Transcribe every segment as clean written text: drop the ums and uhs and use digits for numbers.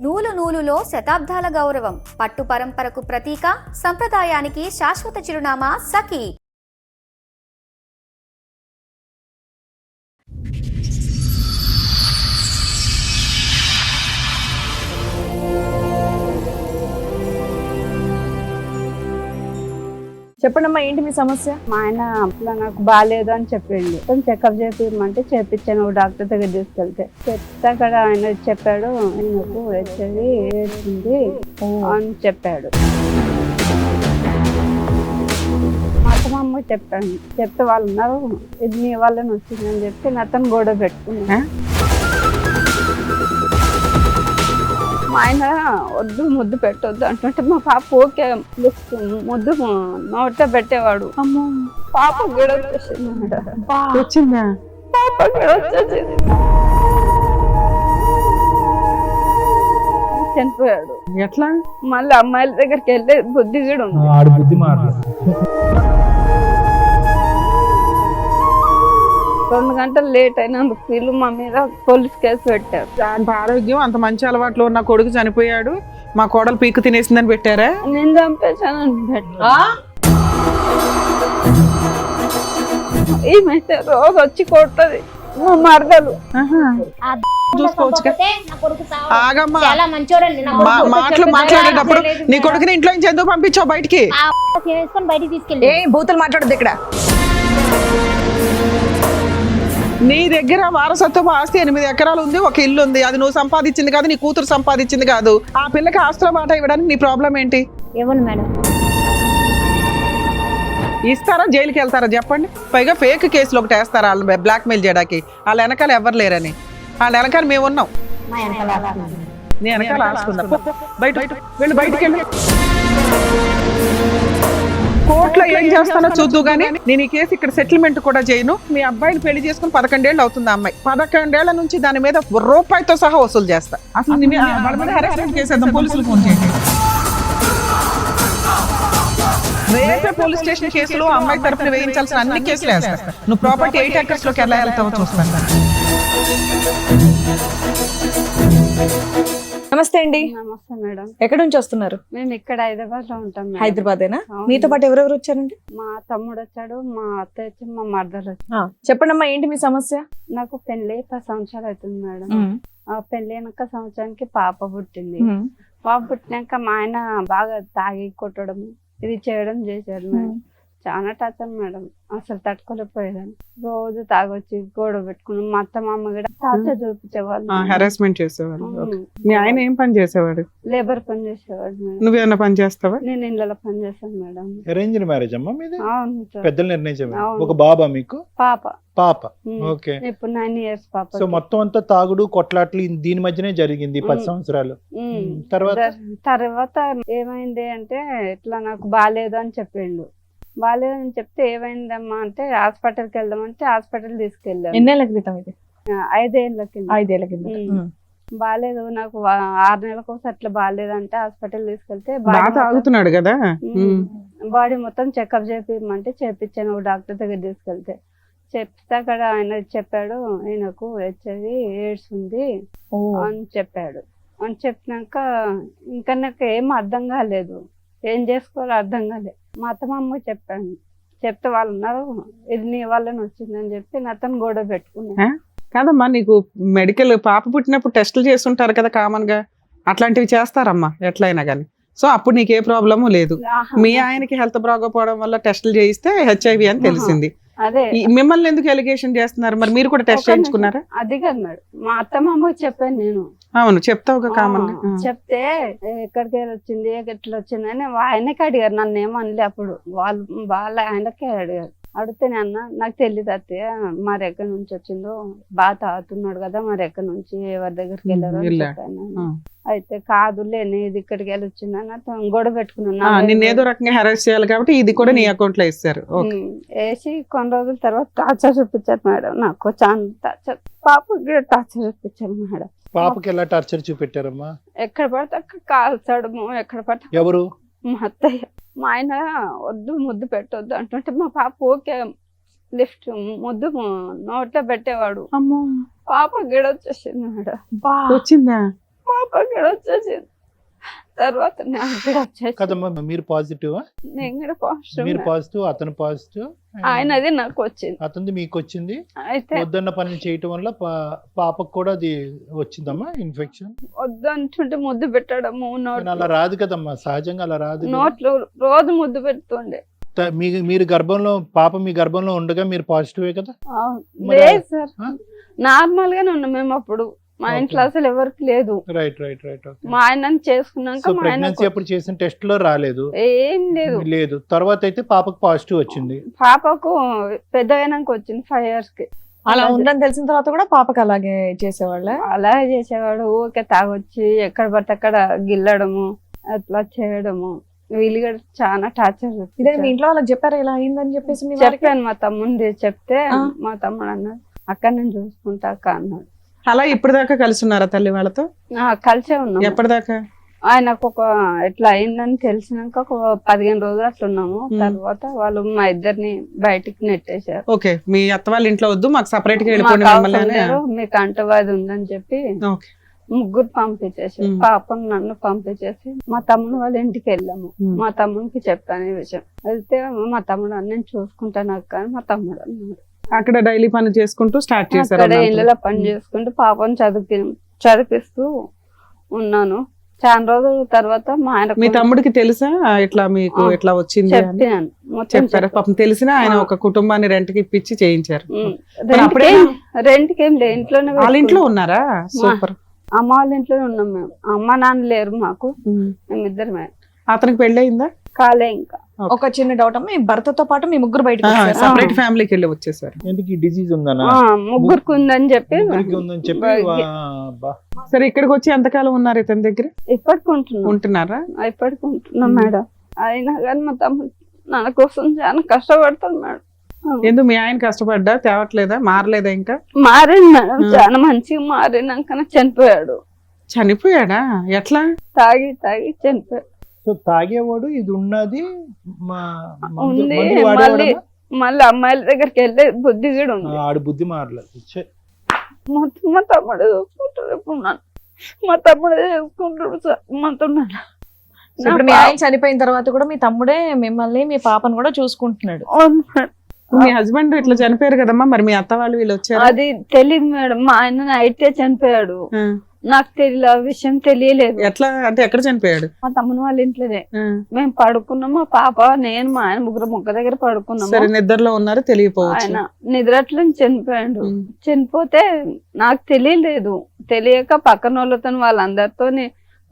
నూలు నూలులో శతాబ్దాల గౌరవం, పట్టు పరంపరకు ప్రతీక, సంప్రదాయానికి శాశ్వత చిరునామా సఖీ. చెప్పండమ్మా, ఏంటి మీ సమస్య? మా ఆయన అట్లా నాకు బాగాలేదు అని చెప్పిండు. చెకప్ చేపిమంటే చేపించాను డాక్టర్ దగ్గర తీసుకెళ్తే. చెప్తే అక్కడ ఆయన చెప్పాడు, నాకు హెచ్ఐవి ఏడ్చింది అని చెప్పాడు. మా అమ్మకి చెప్పాను. చెప్తే వాళ్ళు ఉన్నారు, ఇది నీ వల్లనే వచ్చిందని చెప్పి నాతను గొడవ పెట్టుకున్నా. మా ఆయన వద్దు ముద్దు పెట్టొద్దు అంటుంటే మా పాప ఓకే ముద్దు నోట పెట్టేవాడు. అమ్మో, పాప గడ వచ్చేసింది. వచ్చిందా? పాప గడ వచ్చేసింది, చనిపోయాడు. ఎట్లా? మళ్ళీ అమ్మాయిల దగ్గరికి వెళ్ళే బుద్ధి కూడా ఉంది. 2 గంటలు లేట్ అయినందుకు వీళ్ళు మా మీద పోలీస్ కేసు పెట్టారు. అంత ఆరోగ్యం, అంత మంచి అలవాట్లు ఉన్న కొడుకు చనిపోయాడు, మా కోడలు పీకు తినేసిందని పెట్టారా? నేను చంపేశానని పెట్టా. ఏమైతే రోజు వచ్చి కొట్టది మా మరదలు. చూసుకోవచ్చు. మాటలు మాట్లాడేటప్పుడు నీ కొడుకుని ఇంట్లో నుంచి ఎందుకు పంపించావు బయటికి? ఏ బూతులు మాట్లాడద్దు ఇక్కడ. నీ దగ్గర వారసత్వ ఆస్తి 8 ఎకరాలు ఉంది, ఒక ఇల్లు ఉంది. అది నువ్వు సంపాదించింది కాదు, నీ కూతురు సంపాదించింది కాదు. ఆ పిల్లకి ఆస్తుల మాట ఇవ్వడానికి నీ ప్రాబ్లం ఏంటి? ఇవ్వను మేడం. ఇస్తారా? జైలుకి వెళ్తారా చెప్పండి? పైగా ఫేక్ కేసులు ఒకటి వేస్తారా వాళ్ళు బ్లాక్ మెయిల్ చేయడానికి? వాళ్ళ వెనకాల ఎవరు లేరని. వాళ్ళ వెనకాల మేము ఉన్నాం. నీ వెనకాల ఆస్తుందా? బయట వెళ్ళి, బయటికి వెళ్ళి. కోర్టులో ఏం చేస్తానో చూద్దు గానీ నేను ఈ కేసు ఇక్కడ సెటిల్మెంట్ కూడా చేయను. మీ అబ్బాయిని పెళ్లి చేసుకుని 11 ఏళ్ళు అవుతుంది. అమ్మాయి 11 ఏళ్ల నుంచి దాని మీద రూపాయితో సహా వసూలు చేస్తా. అసలు వాళ్ళ మీద హెరాస్మెంట్ కేసేద్దాం, పోలీసులు ఫోన్ చేయండి. రేపే పోలీస్ స్టేషన్ కేసులో అమ్మాయి తరపున వేయించాల్సిన అన్ని కేసులు వేస్తా. నువ్వు ప్రాపర్టీ 8 acres లోకి ఎలా వెళ్తావో చూస్తాను. నమస్తే అండి. నమస్తే మేడం. ఎక్కడి నుంచి వస్తున్నారు? మేము ఇక్కడ హైదరాబాద్ లో ఉంటాం. హైదరాబాదేనా? మీతో పాటు ఎవరెవరు వచ్చారండి? మా తమ్ముడు వచ్చాడు, మా అత్త వచ్చి, మా మరదలు వచ్చి. చెప్పండమ్మా, ఏంటి మీ సమస్య? నాకు పెళ్లి 10 సంవత్సరాలు అవుతుంది మేడం. ఆ పెళ్లి అయినాక సంవత్సరానికి పాప పుట్టింది. పాప పుట్టినాక మా ఆయన బాగా తాగి కొట్టడం ఇది చేయడం చేశారు మేడం. చాలా టార్చర్ మేడం, అసలు తట్టుకోలేకపోయేదాన్ని. రోజు తాగొచ్చి గొడవ పెట్టుకుని మా అత్త మామ కూడా టార్చర్ చూపించేవాళ్ళు, హెరాస్మెంట్ చేసేవాళ్ళు. మీ ఆయన ఏం పని చేసేవాడు? లేబర్ పని చేసేవాడు మేడం. నువ్వేమన్నా పని చేస్తావా? నేను ఇళ్ళలో పని చేస్తాను మేడం. అరేంజ్డ్ మ్యారేజ్ అమ్మా మీది? అవును సార్. పెద్దలు నిర్ణయించారు. ఒక బాబా మీకు? పాప. ఓకే. ఇప్పుడు 9 years పాప. సో మొత్తం అంతా తాగుడు కొట్లాట్లు దీని మధ్యనే జరిగింది 10 సంవత్సరాలు. తర్వాత ఏమైంది అంటే ఇట్లా నాకు బాగాలేదు అని చెప్పిండు. బాగాలేదని చెప్తే ఏమైందమ్మా అంటే హాస్పిటల్కి వెళ్దామంటే హాస్పిటల్ తీసుకెళ్ళాను. ఎన్నేళ్ల క్రితం ఇది? 5 ఏళ్ల కింద. 5 ఏళ్ల కింద. బాగాలేదు నాకు 6 నెలలకు అట్లా బాగాలేదంటే హాస్పిటల్ తీసుకెళ్తే తాగుతున్నాడు కదా, బాడీ మొత్తం చెకప్ చేపిమంటే చేపించాను డాక్టర్ దగ్గర తీసుకెళ్తే. చెప్తే అక్కడ ఆయన చెప్పాడు, ఆయనకు హెచ్ఐవి ఎయిడ్స్ ఉంది అని చెప్పాడు. అని చెప్పినాక ఇంకా నాకు ఏం అర్థం కాలేదు, ఏం చేసుకోవాలో అర్థం కాలేదు. మా అత్తమ్మ చెప్పాను. చెప్తే వాళ్ళు ఉన్నారు, ఇది నీ వల్లనే వచ్చిందని చెప్పి నాతను గొడవ పెట్టుకున్నా. కాదమ్మా, నీకు మెడికల్ పాప పుట్టినప్పుడు టెస్టులు చేస్తుంటారు కదా కామన్ గా, అట్లాంటివి చేస్తారమ్మా ఎట్లయినా కానీ. సో అప్పుడు నీకు ఏ ప్రాబ్లము లేదు. మీ ఆయనకి హెల్త్ బాగోపోవడం వల్ల టెస్టులు చేయిస్తే హెచ్ఐవి అని తెలిసింది. అదే మిమ్మల్ని ఎందుకు ఎలిగేషన్ చేస్తున్నారు? మరి మీరు కూడా టెస్ట్ చేయించుకున్నారా? అది కాదు మేడం, మా అత్తమ్మకి చెప్పాను నేను. అవును, చెప్తావు కామన్. చెప్తే ఎక్కడికి వచ్చింది ఎట్లా వచ్చింది అని ఆయనకి అడిగారు, నన్ను ఏమనలే. అప్పుడు వాళ్ళ ఆయనకే అడిగారు. అడిగితే నేను నాకు తెలియదు అత్తయ్య, మరి ఎక్కడి నుంచి వచ్చిందో, బాగా తాగుతున్నాడు కదా, మరి ఎక్కడి నుంచి ఎవరి దగ్గరికి వెళ్ళారో చెప్పాను. అయితే కాదులే ఇది ఇక్కడికి వెళ్ళి వచ్చిందని గొడవ పెట్టుకున్నాను. నేను ఏదో రకంగా హెరాస్ చేయాలి కాబట్టి ఇది కూడా నీ అకౌంట్ లో ఇస్తారు. వేసి కొన్ని రోజుల తర్వాత టార్చర్ చూపించారు మేడం. నాకు చాలా టార్చర్, పాపకి టార్చర్ చూపించారు మేడం. పాపకి ఎలా టార్చర్ చూపెట్టారమ్మా? ఎక్కడ పడితే అక్కడ కాల్చడం, ఎక్కడ పడితే. ఎవరు? మా అత్తయ్య. మా ఆయన వద్దు ముద్దు పెట్టొద్దు అంటుంటే మా పాప ఓకే లిఫ్ట్ ముద్దు నోట్లో పెట్టేవాడు. అమ్మో, పాప గిడ వచ్చేసింది మేడం. వచ్చిందా? పాప పాపకి వచ్చేసింది. తర్వాత నాకు కూడా వచ్చేసింది. కదమ్మా మీరు పాజిటివ్, నేను కూడా పాజిటివ్. మీరు పాజిటివ్, అతను పాజిటివ్, ఆయనది నాకు వచ్చింది. అతనిది మీకు వచ్చింది. అయితే వద్దన్న పని చేయటం వల్ల పాపకు కూడా అది వచ్చిందమ్మా ఇన్ఫెక్షన్. వద్దు అంటుంటే ముద్దు పెట్టడము, అలా రాదు కదమ్మా, సహజంగా అలా రాదు కదా. నోట్లో రోజు ముద్దు పెడుతుండే. మీరు గర్భంలో పాప మీ గర్భంలో ఉండగా మీరు పాజిటివే కదా? లేదు సార్, నార్మల్ గానే ఉన్నాం మేము అప్పుడు. మా ఇంట్లో అసలు ఎవరికి లేదు. Right right right. మా ఆయన చేసుకున్నాక మా ఆయన ప్రెగ్నెన్సీ అప్పుడు చేసిన టెస్ట్ లో రాలేదు? ఏం లేదు. లేదు. తర్వాత అయితే పాపకు పాజిటివ్ వచ్చింది. పాపకు పెద్దగైనాక వచ్చింది 5 years కి. అలా ఉందని తెలిసిన తర్వాత కూడా పాపకి అలాగే చేసేవాళ్ళ? అలాగే చేసేవాడు. ఊరికే తాగొచ్చి ఎక్కడ పడితే అక్కడ గిల్లడము, అట్లా చేయడము. వీళ్ళు కూడా చాలా టార్చర్. ఇదే మీ ఇంట్లో వాళ్ళకి చెప్పారా ఇలా అయిందని చెప్పేసి? మీ వారికి చెప్పాను మా తమ్ముంది. చెప్తే మా తమ్ముడు అన్నాడు, అక్కడ నేను చూసుకుంటా అక్క అన్నాడు. అలా ఇప్పటిదాకా కలిసి ఉన్నారా తల్లి వాళ్ళతో? కలిసే ఉన్నాం. ఎప్పటిదాకా? ఆయనకు ఒక ఎట్లా అయిందని తెలిసినాక ఒక 15 రోజులు అట్లున్నాము. తర్వాత వాళ్ళు మా ఇద్దరిని బయటికి నెట్టేశారు. ఓకే, మీ అత్త వాళ్ళ ఇంట్లో వద్దు, మాకు సపరేట్ గా వెళ్ళిపోండి మమ్మల్ని అని. మీకు అంటవాది ఉందని చెప్పి ఓకే. ముగ్గురు పంపించేసి, పాపం నన్ను పంపించేసి మా తమ్ముడు వాళ్ళ ఇంటికి వెళ్ళాము. మా తమ్ముడికి చెప్పాను ఈ విషయం. వెళ్తే మా తమ్ముడు నేను చూసుకుంటాను అక్క అని మా తమ్ముడు అన్నాడు. అక్కడ డైలీ పని చేసుకుంటూ స్టార్ట్ చేశారు? అక్కడ ఇళ్ళలో పని చేసుకుంటూ పాపం చదివిస్తూ ఉన్నాను. చాలా రోజుల తర్వాత మా ఆయన మీ తమ్ముడికి తెలుసా ఇట్లా మీకు ఇట్లా వచ్చింది? చెప్పాను మొత్తం. చెప్పారా? పాపం తెలిసినా ఆయన ఒక కుటుంబాన్ని రెంట్ కి ఇప్పించి చేయించారు. రెంట్కి ఏం లేదు, ఇంట్లోనే. వాళ్ళ ఇంట్లో ఉన్నారా? సూపర్. అమ్మ వాళ్ళ ఇంట్లోనే ఉన్నాం మేము. అమ్మ నాన్న లేరు మాకు, మేమిద్దరమే. అతనికి పెళ్లి అయిందా? కాలే. ఇంకా ఒక చిన్న డౌట్ అమ్మా, మీ భర్తతో పాటు మీ ముగ్గురు బయటకు వచ్చారా? సపరేట్ ఫ్యామిలీకి వెళ్ళి వచ్చేసారు. ఎందుకు ఈ డిసీజ్ ఉందనా? ముగ్గురికి ఉందని చెప్పి. ఉందని చెప్పి. సరే, ఇక్కడికి వచ్చి ఎంతకాలం ఉన్నారు ఇతని దగ్గర? ఇప్పటికి ఉంటున్నారా? ఇప్పటికి ఉంటున్నాం మేడం. అయినా కానీ మా తమ్ముడు నా కోసం చాలా కష్టపడతాడు మేడం. ఎందుకు మీ ఆయన కష్టపడ్డా తేవట్లేదా? మారలేదా? ఇంకా మారింది మేడం, చాలా మంచిగా మారినాక చనిపోయాడు. చనిపోయాడా? ఎట్లా? తాగి తాగి చనిపోయాడు. సో తాగేవాడు ఇది ఉన్నది ఉంది. మళ్ళీ అమ్మాయిల దగ్గరికి వెళ్ళే బుద్ధి కూడా ఉంది. ఆడు బుద్ధి మారలేదు. మొత్తం మా తమ్ముడు చూసుకుంటాడు. ఎప్పుడు మా తమ్ముడే చూసుకుంటాడు సార్ మొత్తం. ఇప్పుడు మీ ఆయన చనిపోయిన తర్వాత కూడా మీ తమ్ముడే మిమ్మల్ని మీ పాపను కూడా చూసుకుంటున్నాడు? మీ హస్బెండ్ ఇట్లా చనిపోయారు కదమ్మా, మరి మీ అత్త వాళ్ళు వీళ్ళు వచ్చారు? అది తెలియదు మేడం. మా ఆయన అయితే చనిపోయాడు, నాకు తెలియదు, ఆ విషయం తెలియలేదు. ఎట్లా అంటే ఎక్కడ చనిపోయాడు? మా తమ్ముని వాళ్ళ ఇంట్లోనే. మేము పడుకున్నాం, మా పాప నేను మా ఆయన ముగ్గురు మొక్క దగ్గర పడుకున్నాం. సరే, నిద్రలో ఉన్నారు, తెలియపోవచ్చు. ఆయన నిద్రట్లో చనిపోయాడు. చనిపోతే నాకు తెలియలేదు. తెలియక పక్కన వాళ్ళతో వాళ్ళందరితో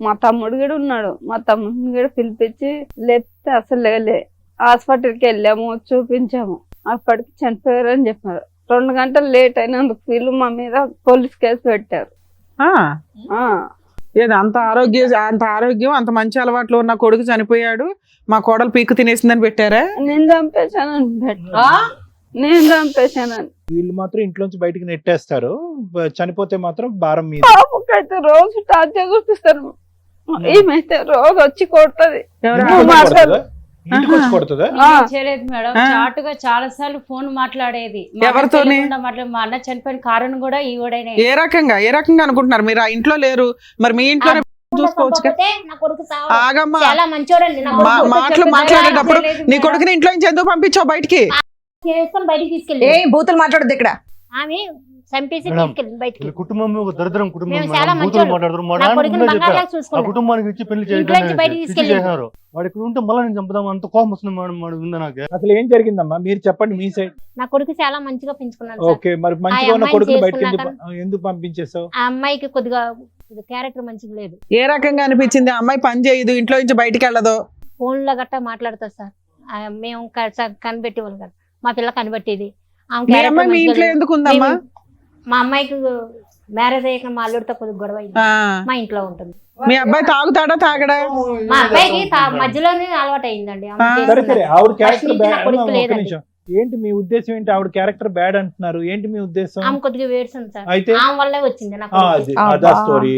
మా తమ్ముడు కూడా ఉన్నాడు. మా తమ్ముడిని కూడా పిలిపించి లేపితే అసలు లేలే. హాస్పిటల్కి వెళ్ళాము, చూపించాము. అప్పటికి చనిపోయారు అని చెప్పారు. 2 గంటలు లేట్ అయినందుకు వీళ్ళు మా మీద పోలీస్ కేసు పెట్టారు. ఏదో అంత ఆరోగ్యం అంత మంచి అలవాట్లు ఉన్న కొడుకు చనిపోయాడు, మా కోడలు పీకు తినేసిందని పెట్టారా? నేను చంపేశానని పెట్టా. నేను చంపేశానని. వీళ్ళు మాత్రం ఇంట్లోంచి బయటికి నెట్టేస్తారు, చనిపోతే మాత్రం భారం మీద. పాపకైతే రోజు టార్చర్ చూపిస్తారు. ఏమైతే రోజు వచ్చి కొడుతుంది. ఇంటికి వచ్చి కొడుతుందా? చేయలేదు మేడం, చాటుగా చాలా సార్లు ఫోన్ మాట్లాడేది. ఎవరితో? మా అన్న చనిపోయిన కారణం కూడా ఈ కూడా. ఏ రకంగా అనుకుంటున్నారు? మీరు ఆ ఇంట్లో లేరు, మరి మీ ఇంట్లో చూసుకోవచ్చు. ఆగమ్మా, మాటలు మాట్లాడేటప్పుడు నీ కొడుకుని ఇంట్లో నుంచి ఎందుకు పంపించావు బయటికి? బయటికి తీసుకెళ్ళి బూతులు మాట్లాడదు ఇక్కడ. ఆమె చంపేసి తీసుకెళ్ళి బయటికి. కుటుంబం ఒక దరిద్రం కుటుంబం. కుటుంబానికి ఇచ్చి పెళ్లి చేశారు. వాడు ఇక్కడ ఉంటే మళ్ళీ నేను చంపుదాం అంత కోపం వస్తుంది మేడం. ఉంది నాకు. అసలు ఏం జరిగిందమ్మా మీరు చెప్పండి మీ సైడ్. నా కొడుకు చాలా మంచిగా పెంచుకున్నాను. ఓకే, మరి మంచిగా ఉన్న కొడుకు బయటకి ఎందుకు పంపించేసావు? ఆ అమ్మాయికి కొద్దిగా క్యారెక్టర్ మంచిగా లేదు. ఏ రకంగా అనిపించింది? ఆ అమ్మాయి పని చేయదు, ఇంట్లో నుంచి బయటికి వెళ్ళదు, ఫోన్ లో గట్టా మాట్లాడుతుంది సార్. మేము కనిపెట్టి వాళ్ళు కదా, మా పిల్ల కనిపెట్టేది. మీ ఇంట్లో ఎందుకు ఉందమ్మా? మా అమ్మాయికి మ్యారేజ్ అయ్యాక మా అల్లుడితో కొద్దిగా గొడవ అయింది. మా ఇంట్లో ఉంటుంది. మీ అబ్బాయి తాగుతాడా తాగడా? మా అబ్బాయికి మధ్యలోనే అలవాటు అయిందండి. ఏంటి మీ ఉద్దేశం ఏంటి? ఆవిడ క్యారెక్టర్ బ్యాడ్ అంటున్నారు, ఏంటి మీ ఉద్దేశం? ఆమె కొద్దిగా వేడుతుంది సార్, అయితే ఆమె వల్లే వచ్చింది నాకు. అదా స్టోరీ.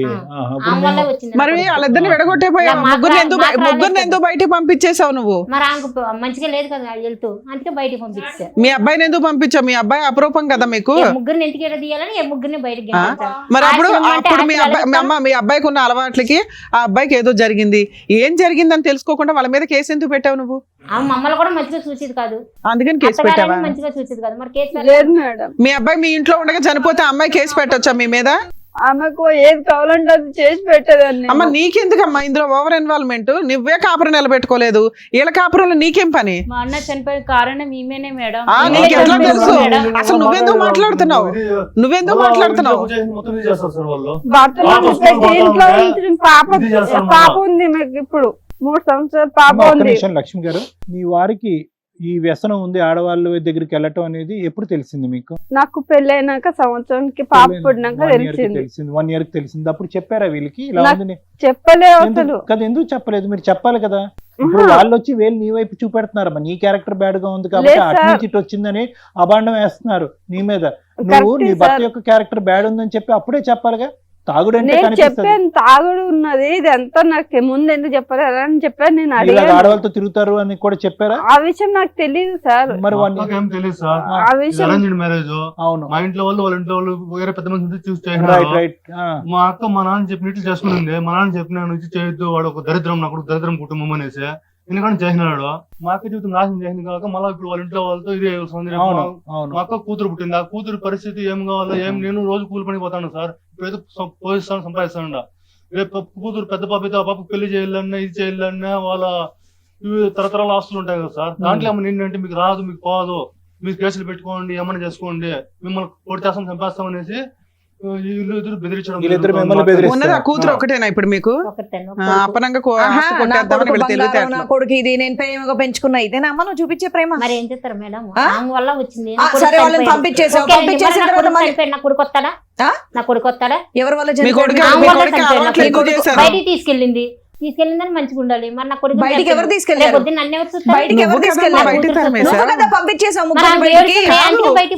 ఆమె వల్లే వచ్చింది. మరి వాళ్ళిద్దరిని విడగొట్టేపోయా, ముగ్గురిని ఎందుకు బయటికి పంపించేసావు నువ్వు? మరి ఆమెకు మంచిగా లేదు కదా వెళ్తూ, అందుకే బయటికి పంపించా. మీ అబ్బాయిని ఎందుకు పంపించావు? మీ అబ్బాయి అపరూపం కదా మీకు. ముగ్గురిని ఇంటికి తీయాలని ముగ్గురిని బయటికి. మరి అప్పుడు మీ అబ్బాయికి ఉన్న అలవాట్లకి ఆ అబ్బాయికి ఏదో జరిగింది, ఏం జరిగిందని తెలుసుకోకుండా వాళ్ళ మీద కేసు ఎందుకు పెట్టావు నువ్వు? మమ్మల్ని కూడా మంచిగా చూసేది కాదు, అందుకని కేసు పెట్టావా? మంచిగా చూసేది కాదు. మరి కేసు లేదు మేడం. మీ అబ్బాయి మీ ఇంట్లో ఉండగా చనిపోతే అమ్మాయి కేసు పెట్టొచ్చా మీ మీద? ఆమెకు ఏది కావాలంటే అది చేసి పెట్టేదాన్ని. అమ్మ నీకెందుకమ్మా ఇందులో ఓవర్ ఇన్వాల్వ్మెంట్? నువ్వే కాపురం నిలబెట్టుకోలేదు, వీళ్ళ కాపురంలో నీకేం పని? మా అన్న చనిపోయిన కారణం ఈమెనే మేడం. నీకు ఎట్లా తెలుసు? అసలు నువ్వెందుకు మాట్లాడుతున్నావు? మొత్తం ఇది చేస్తారు సార్ వాళ్ళు. భర్తలు పెట్టి ఇంట్లో ఉంచిన పాప ఉంది మీకు, ఇప్పుడు 3 సంవత్సరాల పాప ఉంది. లక్ష్మి గారు, మీ వారికి ఈ వ్యసనం ఉంది ఆడవాళ్ళ దగ్గరికి వెళ్ళటం అనేది ఎప్పుడు తెలిసింది మీకు? నాకు పెళ్ళైనాక సంవత్సరానికి పాప పుట్టినాక తెలిసింది. 1 year కి తెలిసింది. అప్పుడు చెప్పారా వీళ్ళకి ఇలా ఉందని? చెప్పలే అసలు కదా. ఎందుకు చెప్పలేదు? మీరు చెప్పాలి కదా. ఇప్పుడు వాళ్ళు వచ్చి వేలు నీ వైపు చూపెడుతున్నారమ్మా, నీ క్యారెక్టర్ బ్యాడ్ గా ఉంది కాబట్టి అటు నుంచి ఇటు వచ్చిందని అభాండం వేస్తున్నారు నీ మీద. నువ్వు నీ భర్త యొక్క క్యారెక్టర్ బ్యాడ్ ఉందని చెప్పి అప్పుడే చెప్పాలిగా. తాగుడు అంటే చెప్పాను, తాగుడు ఉన్నది ఇది ఎంత నాకు ముందు ఎందుకు చెప్పారు అలా అని చెప్పాను. నేను ఆడవాళ్ళతో తిరుగుతారు అని కూడా చెప్పారా? ఆ విషయం నాకు తెలియదు సార్. మరి తెలియదు సార్. ఆ విషయం మ్యారేజ్ అవును, మా ఇంట్లో వాళ్ళు వాళ్ళ ఇంట్లో వాళ్ళు వేరే పెద్ద మంది చూసి రైట్. మా అక్క మా నాన్న చెప్పినట్లు చేసుకునింది. మా నాన్న చెప్పిన నుంచి చేయొద్దు, వాడు ఒక దరిద్రం, నాకు దరిద్రం కుటుంబం అనేసి ఎందుకంటే చేసినాడు. మా అక్క జీవితం నాశనం చేసింది కాక మళ్ళీ ఇప్పుడు వాళ్ళ ఇంట్లో వాళ్ళతో ఇదే మా అక్క కూతురు పుట్టింది. ఆ కూతురు పరిస్థితి ఏం కావాలో నేను రోజు కూలి పని పోతాను సార్. ఇప్పుడు పోయిస్తాను, సంపాదిస్తాను. రేపు కూతురు పెద్ద పాప అయితే ఆ పాపకు పెళ్లి చేయాలన్నా ఇది చేయాలన్నా వాళ్ళ తరతరాల ఆస్తులు ఉంటాయి కదా సార్. దాంట్లో ఏమన్నా ఏంటంటే మీకు రాదు, మీకు పోదు, మీరు కేసులు పెట్టుకోండి, ఏమన్నా చేసుకోండి, మిమ్మల్ని కొడితేస్తాం చంపేస్తాం అనేసి కూతురు ఒకటేనా ఇప్పుడు మీకు? కొడుకు ఇది నేను ప్రేమగా పెంచుకున్నా, ఇదేనా అమ్మ నువ్వు చూపించే ప్రేమ? మరి ఏం చేస్తారు మేడం, ఆమె వల్ల వచ్చింది. సరే వాళ్ళని పంపించేసావు, పంపించేసిన తర్వాత నా కొడుకు వస్తాడా? నా కొడుకు వస్తాడా? ఎవరి వల్ల బయటికి తీసుకెళ్ళిందని మంచిగా ఉండాలి. మరి నా కొడుకు బయటికి ఎవరు తీసుకెళ్ళారు? బయటికి ఎవరు తీసుకెళ్ళారు? పంపించేసాము.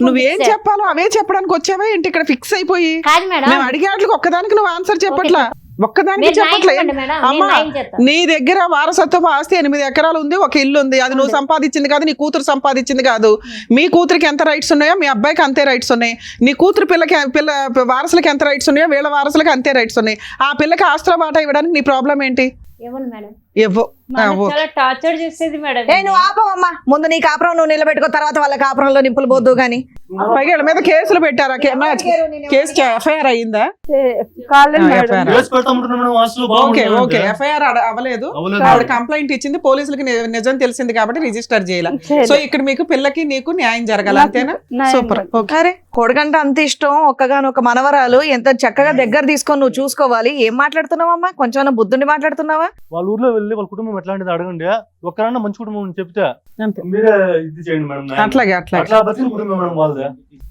నువ్వేం చెప్పాలో అవే చెప్పడానికి వచ్చావా ఏంటి ఇక్కడ ఫిక్స్ అయిపోయి? కాదు మేడం, మేము అడిగే వాటికి ఒక్కదానికి నువ్వు ఆన్సర్ చెప్పట్లా, ఒక్కదానికి చెప్పట్లేదు. అమ్మా నీ దగ్గర వారసత్వపు ఆస్తి 8 ఎకరాలు ఉంది, ఒక ఇల్లు ఉంది. అది నువ్వు సంపాదించింది కాదు, నీ కూతురు సంపాదించింది కాదు. మీ కూతురికి ఎంత రైట్స్ ఉన్నాయో మీ అబ్బాయికి అంతే రైట్స్ ఉన్నాయి. నీ కూతురు పిల్ల వారసులకి ఎంత రైట్స్ ఉన్నాయో వీళ్ళ వారసులకి అంతే రైట్స్ ఉన్నాయి. ఆ పిల్లకి ఆస్తుల బాట ఇవ్వడానికి నీ ప్రాబ్లం ఏంటి? టార్చర్ చేసేది మేడం. నువ్వు ఆపమ్మా, ముందు నీ కాపురం నువ్వు నిలబెట్టుకో, తర్వాత వాళ్ళ కాపురంలో నింపులు పోద్దు గానీ. పైగా వీళ్ళ మీద కేసులు పెట్టారా? కేసు ఎఫ్ఐఆర్ అయ్యిందా? ఎఫ్ఐఆర్ అవ్వలేదు, ఆవిడ కంప్లైంట్ ఇచ్చింది, పోలీసులకి నిజం తెలిసింది కాబట్టి రిజిస్టర్ చేయాలి. సో ఇక్కడ మీకు పిల్లకి నీకు న్యాయం జరగాలి, అంతేనా? సూపర్. అరే కొడుకంటే అంత ఇష్టం, ఒక్కగానొక్క మనవరాలు, ఎంత చక్కగా దగ్గర తీసుకొని నువ్వు చూసుకోవాలి. ఏం మాట్లాడుతున్నావమ్మా? కొంచెం బుద్ధుండి మాట్లాడుతున్నావా? వాళ్ళ ఊర్లో వెళ్ళి వాళ్ళ కుటుంబం ఎట్లాంటిది అడగండి, ఒక్కరన్నా మంచి కుటుంబం చెప్తే మీరే ఇది చేయండి మేడం. అట్లాగే అట్లా బతికిన కుటుంబం మేడం వాళ్ళది.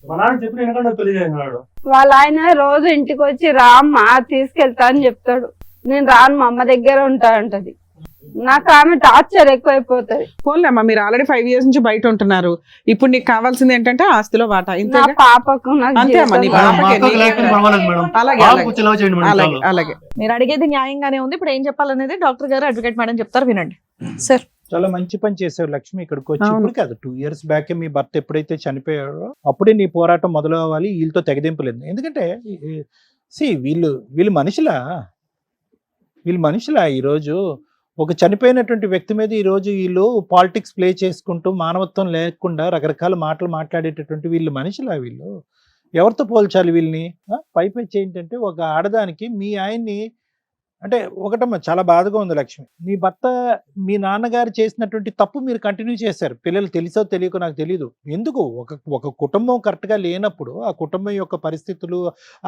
మా నాన్న చెప్పిన ఎందుకంటే పెళ్లి చేసినాడు. వాళ్ళ ఆయన రోజు ఇంటికి వచ్చి రామ్మా తీసుకెళ్తా అని చెప్తాడు. నేను రాను, మా అమ్మ దగ్గర ఉంటా అంటది. నాకు ఆమె టార్చర్ ఎక్కువైపోతుంది. పోన్లేమ్మా, మీరు ఆల్రెడీ 5 years నుంచి బయట ఉంటున్నారు. ఇప్పుడు నీకు కావాల్సింది ఏంటంటే ఆస్తిలో వాటా. పాపకు అంతే అమ్మా, నీ అలాగే. మీరు అడిగేది న్యాయంగానే ఉంది. ఇప్పుడు ఏం చెప్పాలనేది డాక్టర్ గారు, అడ్వకేట్ మేడం చెప్తారు, వినండి సార్. చాలా మంచి పని చేసావు లక్ష్మి. ఇక్కడికి వచ్చి ఇప్పుడు కాదు, 2 years బ్యాక్ మీ భర్త ఎప్పుడైతే చనిపోయాడో అప్పుడే నీ పోరాటం మొదలు అవ్వాలి. వీళ్ళతో తెగదింపులేదు. ఎందుకంటే వీళ్ళు మనుషులా ఈరోజు ఒక చనిపోయినటువంటి వ్యక్తి మీద ఈరోజు వీళ్ళు పాలిటిక్స్ ప్లే చేసుకుంటూ మానవత్వం లేకుండా రకరకాల మాటలు మాట్లాడేటటువంటి వీళ్ళు మనుషులా? వీళ్ళు ఎవరితో పోల్చాలి వీళ్ళని? పైపెచ్చి ఏంటంటే ఒక ఆడదానికి మీ ఆయన్ని అంటే ఒకటమ్మా, చాలా బాధగా ఉంది లక్ష్మి. నీ భర్త మీ నాన్నగారు చేసినటువంటి తప్పు మీరు కంటిన్యూ చేశారు. పిల్లలు తెలుసో తెలియకో నాకు తెలియదు. ఎందుకు ఒక కుటుంబం కరెక్ట్గా లేనప్పుడు, ఆ కుటుంబం యొక్క పరిస్థితులు,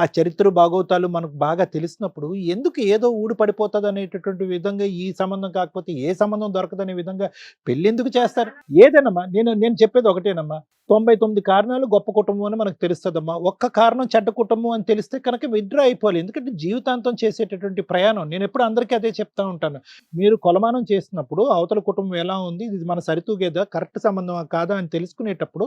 ఆ చరిత్ర భాగవతాలు మనకు బాగా తెలిసినప్పుడు ఎందుకు ఏదో ఊడి పడిపోతుంది అనేటటువంటి విధంగా ఈ సంబంధం కాకపోతే ఏ సంబంధం దొరకదనే విధంగా పెళ్ళి ఎందుకు చేస్తారు? ఏదేనమ్మా, నేను చెప్పేది ఒకటేనమ్మా, 99 కారణాలు గొప్ప కుటుంబం అని మనకు తెలుస్తుందమ్మా. ఒక్క కారణం చెడ్డ కుటుంబం అని తెలిస్తే కనుక విత్డ్రా అయిపోవాలి. ఎందుకంటే జీవితాంతం చేసేటటువంటి ప్రయాణం కొలమానం. నేను ఎప్పుడు అందరికీ అదే చెప్తా ఉంటాను. మీరు కొలమానం చేసినప్పుడు అవతల కుటుంబం ఎలా ఉంది, ఇది మన సరితూగేదా, కరెక్ట్ సంబంధమా కాదా అని తెలుసుకునేటప్పుడు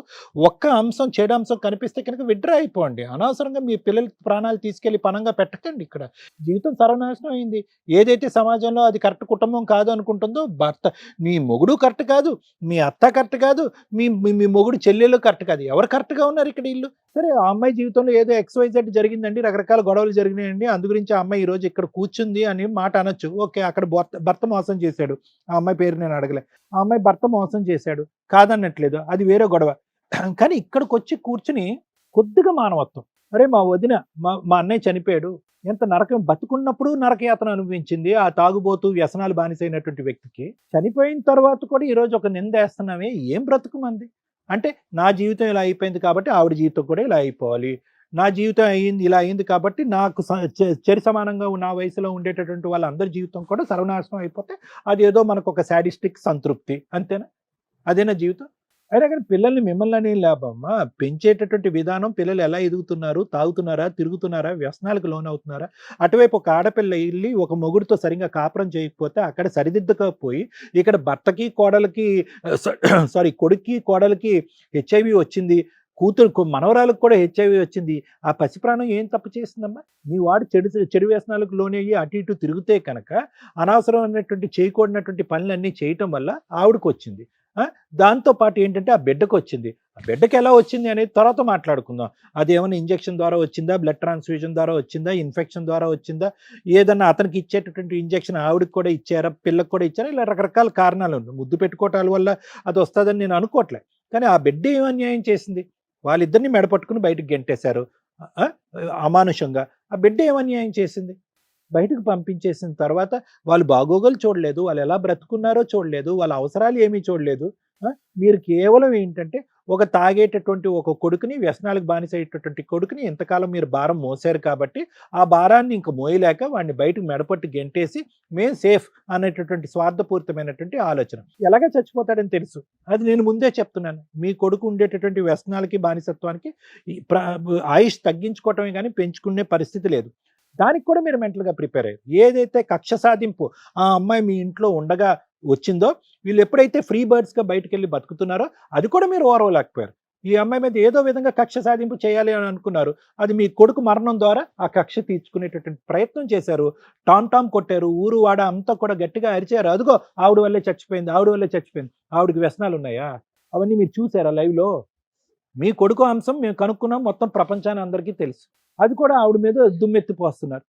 ఒక్క అంశం చెడు అంశం కనిపిస్తే కనుక విడ్డ్రా అయిపోండి. అనవసరంగా మీ పిల్లల ప్రాణాలు తీసుకెళ్లి పనంగా పెట్టకండి. ఇక్కడ జీవితం సర్వనాశనం అయింది. ఏదైతే సమాజంలో అది కరెక్ట్ కుటుంబం కాదు అనుకుంటుందో, భర్త మీ మొగుడు కరెక్ట్ కాదు, మీ అత్త కరెక్ట్ కాదు, మీ మీ మొగుడు చెల్లెలు కరెక్ట్ కాదు. ఎవరు కరెక్ట్గా ఉన్నారు ఇక్కడ? ఇల్లు సరే, ఆ అమ్మాయి జీవితంలో ఏదో XYZ జరిగిందండి, రకరకాల గొడవలు జరిగినాయండి, అందు గురించి ఆ అమ్మాయి ఈ రోజు ఇక్కడ కూర్చుంది అని మాట అనొచ్చు. ఓకే, అక్కడ భర్త మోసం చేశాడు, ఆ అమ్మాయి పేరు నేను అడగలే, ఆ అమ్మాయి భర్త మోసం చేశాడు, కాదన్నట్లేదు, అది వేరే గొడవ. కానీ ఇక్కడికి వచ్చి కూర్చుని కొద్దిగా మానవత్వం, అరే మా వదిన మా అన్నయ్య చనిపోయాడు, ఎంత నరకం, బతుకున్నప్పుడు నరకయాతన అనుభవించింది ఆ తాగుబోతూ వ్యసనాలు బానిసైనటువంటి వ్యక్తికి, చనిపోయిన తర్వాత కూడా ఈరోజు ఒక నిందేస్తున్నామే, ఏం బ్రతుకు మంది అంటే, నా జీవితం ఇలా అయిపోయింది కాబట్టి ఆవిడ జీవితం కూడా ఇలా అయిపోవాలి, నా జీవితం ఇలా అయింది కాబట్టి నాకు చెరి సమానంగా నా వయసులో ఉండేటటువంటి వాళ్ళందరి జీవితం కూడా సర్వనాశనం అయిపోతే అది ఏదో మనకు ఒక సాడిస్టిక్ సంతృప్తి, అంతేనా? అదేనా జీవితం? అయినా కానీ పిల్లల్ని మిమ్మల్ని లాభమ్మా, పెంచేటటువంటి విధానం, పిల్లలు ఎలా ఎదుగుతున్నారు, తాగుతున్నారా, తిరుగుతున్నారా, వ్యసనాలకు లోనవుతున్నారా? అటువైపు ఒక ఆడపిల్ల వెళ్ళి ఒక మొగుడితో సరిగ్గా కాపురం చేయకపోతే అక్కడ సరిదిద్దకపోయి ఇక్కడ భర్తకి కోడలికి కొడుక్కి కోడలికి HIV వచ్చింది, కూతురు మనవరాలకు కూడా HIV వచ్చింది, ఆ పసిప్రాణం ఏం తప్పు చేసిందమ్మా? మీ వాడు చెడు వ్యసనాలకు లోనయ్యి అటు ఇటు తిరిగితే కనుక అనవసరమైనటువంటి చేయకూడనటువంటి పనులన్నీ చేయటం వల్ల ఆవిడకు వచ్చింది. దాంతో పాటు ఏంటంటే ఆ బిడ్డకు వచ్చింది. ఆ బిడ్డకి ఎలా వచ్చింది అనేది తర్వాత మాట్లాడుకుందాం. అది ఏమైనా ఇంజెక్షన్ ద్వారా వచ్చిందా, బ్లడ్ ట్రాన్స్ఫ్యూజన్ ద్వారా వచ్చిందా, ఇన్ఫెక్షన్ ద్వారా వచ్చిందా, ఏదన్నా అతనికి ఇచ్చేటటువంటి ఇంజెక్షన్ ఆవిడకి కూడా ఇచ్చారా, పిల్లకి కూడా ఇచ్చారా, ఇలా రకరకాల కారణాలు ఉన్నాయి. ముద్దు పెట్టుకోవటాల వల్ల అది వస్తుందని నేను అనుకోవట్లే. కానీ ఆ బిడ్డ ఏం అన్యాయం చేసింది? వాళ్ళిద్దరిని మెడపట్టుకుని బయటకు గెంటేశారు అమానుషంగా. ఆ బిడ్డ ఏం అన్యాయం చేసింది? బయటకు పంపించేసిన తర్వాత వాళ్ళు బాగోగులు చూడలేదు, వాళ్ళు ఎలా బ్రతుకున్నారో చూడలేదు, వాళ్ళ అవసరాలు ఏమీ చూడలేదు. మీరు కేవలం ఏంటంటే ఒక తాగేటటువంటి ఒక కొడుకుని, వ్యసనాలకు బానిసయ్యేటటువంటి కొడుకుని ఇంతకాలం మీరు భారం మోసారు కాబట్టి ఆ భారాన్ని ఇంక మోయలేక వాడిని బయటకు మెడపట్టి గెంటేసి మేము సేఫ్ అనేటటువంటి స్వార్థపూరితమైనటువంటి ఆలోచన. ఎలాగ చచ్చిపోతాడని తెలుసు, అది నేను ముందే చెప్తున్నాను. మీ కొడుకు ఉండేటటువంటి వ్యసనాలకి, బానిసత్వానికి ఆయుష్ తగ్గించుకోవటమే కానీ పెంచుకునే పరిస్థితి లేదు. దానికి కూడా మీరు మెంటల్గా ప్రిపేర్ అయ్యారు. ఏదైతే కక్ష సాధింపు ఆ అమ్మాయి మీ ఇంట్లో ఉండగా వచ్చిందో, వీళ్ళు ఎప్పుడైతే ఫ్రీ బర్డ్స్గా బయటకు వెళ్ళి బతుకుతున్నారో అది కూడా మీరు ఓర్వలేకపోయారు. ఈ అమ్మాయి మీద ఏదో విధంగా కక్ష సాధింపు చేయాలి అని అనుకున్నారు. అది మీ కొడుకు మరణం ద్వారా ఆ కక్ష తీర్చుకునేటటువంటి ప్రయత్నం చేశారు. టామ్ కొట్టారు, ఊరు వాడ అంతా కూడా గట్టిగా అరిచారు, అదిగో ఆవిడ వల్లే చచ్చిపోయింది, ఆవిడ వల్లే చచ్చిపోయింది. ఆవిడకి వ్యసనాలు ఉన్నాయా? అవన్నీ మీరు చూసారా లైవ్లో? మీ కొడుకు అంశం మేము కనుక్కున్నాం, మొత్తం ప్రపంచాన్ని అందరికీ తెలుసు. అది కూడా ఆవిడ మీద దుమ్మెత్తిపోస్తున్నారు.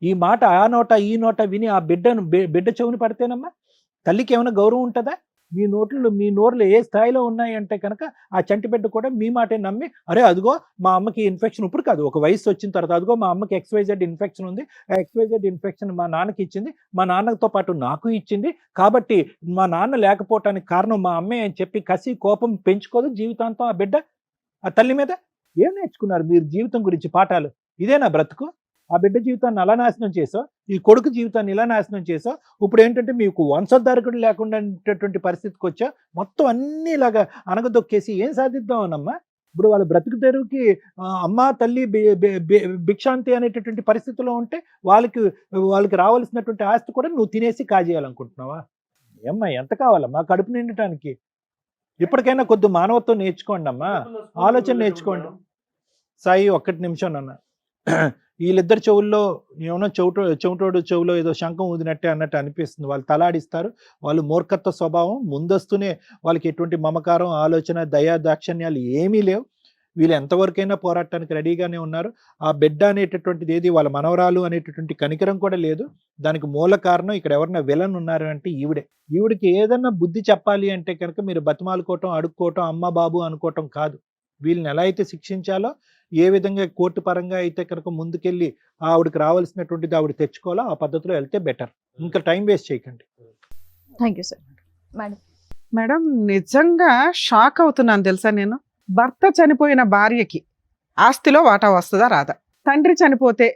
ఈ మాట ఆ నోట ఈ నోట విని ఆ బిడ్డ చెవుని పడితేనమ్మా తల్లికి ఏమైనా గౌరవం ఉంటుందా? మీ నోర్లు ఏ స్థాయిలో ఉన్నాయంటే కనుక ఆ చంటి బిడ్డ కూడా మీ మాటే నమ్మి, అరే అదిగో మా అమ్మకి ఇన్ఫెక్షన్, ఇప్పుడు కాదు ఒక వయసు వచ్చిన తర్వాత, అదిగో మా అమ్మకి XYZ ఇన్ఫెక్షన్ ఉంది, ఆ XYZ ఇన్ఫెక్షన్ మా నాన్నకి ఇచ్చింది, మా నాన్నతో పాటు నాకు ఇచ్చింది, కాబట్టి మా నాన్న లేకపోవటానికి కారణం మా అమ్మే అని చెప్పి కసి కోపం పెంచుకోదు జీవితాంతం ఆ బిడ్డ ఆ తల్లి మీద. ఏం నేర్చుకున్నారు మీరు జీవితం గురించి పాఠాలు? ఇదేనా బ్రతుకు? ఆ బిడ్డ జీవితాన్ని అలా నాశనం చేసావు, ఈ కొడుకు జీవితాన్ని ఇలా నాశనం చేసావు. ఇప్పుడు ఏంటంటే మీకు వంశోద్ధారకుడు లేకుండా పరిస్థితికి వచ్చా, మొత్తం అన్ని ఇలాగా అనగదొక్కేసి ఏం సాధిద్దామనమ్మా? ఇప్పుడు వాళ్ళ బ్రతుకు తెరువుకి అమ్మ తల్లి భిక్షాంతి అనేటటువంటి పరిస్థితిలో ఉంటే వాళ్ళకి రావాల్సినటువంటి ఆస్తి కూడా నువ్వు తినేసి కాజేయాలనుకుంటున్నావా? ఏమ్మా ఎంత కావాలమ్మా కడుపు నిండటానికి? ఇప్పటికైనా కొద్ది మానవత్వం నేర్చుకోండి అమ్మా, ఆలోచన నేర్చుకోండి. సాయి, 1 నిమిషం నాన్న. వీళ్ళిద్దరు చెవుల్లో ఏమన్నా చెవిటోడు చెవులో ఏదో శంఖం ఊదినట్టే అన్నట్టు అనిపిస్తుంది. వాళ్ళు తలాడిస్తారు, వాళ్ళు మూర్ఖత్వ స్వభావం, ముందస్తునే వాళ్ళకి ఎటువంటి మమకారం, ఆలోచన, దయా దాక్షణ్యాలు ఏమీ లేవు. వీళ్ళు ఎంతవరకైనా పోరాటానికి రెడీగానే ఉన్నారు. ఆ బిడ్డ అనేటటువంటిది ఏది, వాళ్ళ మనవరాలు అనేటటువంటి కనికరం కూడా లేదు. దానికి మూల కారణం ఇక్కడ ఎవరైనా విలన్ ఉన్నారు అంటే ఈవిడికి ఏదన్నా బుద్ధి చెప్పాలి అంటే కనుక మీరు బతిమాలుకోవటం, అడుక్కోవటం, అమ్మ బాబు అనుకోవటం కాదు. వీళ్ళని ఎలా అయితే శిక్షించాలో, ఏ విధంగా కోర్టు పరంగా అయితే కనుక ముందుకెళ్ళి ఆవిడకి రావాల్సినటువంటిది ఆవిడ తెచ్చుకోవాలో ఆ పద్ధతిలో వెళ్తే బెటర్. ఇంకా టైం వేస్ట్ చేయకండి. Thank you sir. మేడం, నిజంగా షాక్ అవుతున్నాను తెలుసా నేను. భర్త చనిపోయిన భార్యకి ఆస్తిలో వాటా వస్తుందా రాదా? తండ్రి చనిపోతే